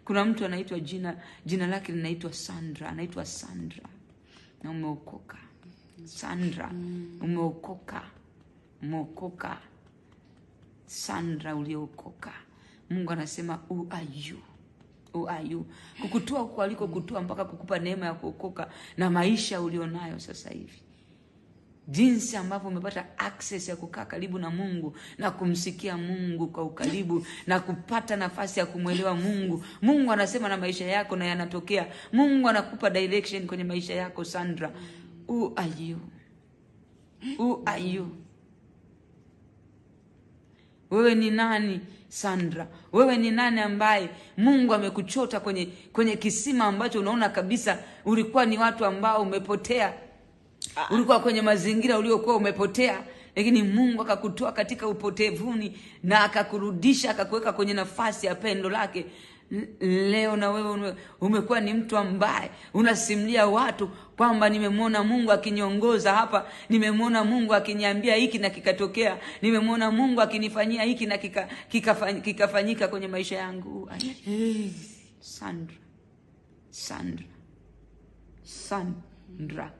Kuna mtu anaitwa jina lake linaitwa Sandra, anaitwa Sandra. Na umeokoka. Sandra, umeokoka. Umeokoka. Sandra, uliokoka. Mungu anasema who are you? Who are you? Kukutoa huko aliko kutoa mpaka kukupa neema ya kuokoka na maisha ulionayo sasa hivi. Jinsi ambavyo umepata access ya kukaa karibu na Mungu na kumsikia Mungu kwa ukaribu na kupata nafasi ya kumwelewa Mungu. Mungu anasema na maisha yako na yanatokea. Mungu anakupa direction kwenye maisha yako, Sandra. Who are you? Who are you? Wewe ni nani, Sandra? Wewe ni nani ambaye Mungu amekuchota kwenye kisima ambacho unaona kabisa ulikuwa ni watu ambao umepotea. Ulikuwa kwenye mazingira uliokuwa umepotea, lakini Mungu akakutoa katika upotevuni na akakurudisha, akakuweka kwenye nafasi ya pendo lake. Leo na wewe umekuwa ni mtu ambaye unasimulia watu kwamba nimemwona Mungu akiniongoza hapa, nimemwona Mungu akiniambia hiki na kikatokea, nimemwona Mungu akinifanyia hiki na kikafanyika kwenye maisha yangu. Sandra. Sandra. Sandra.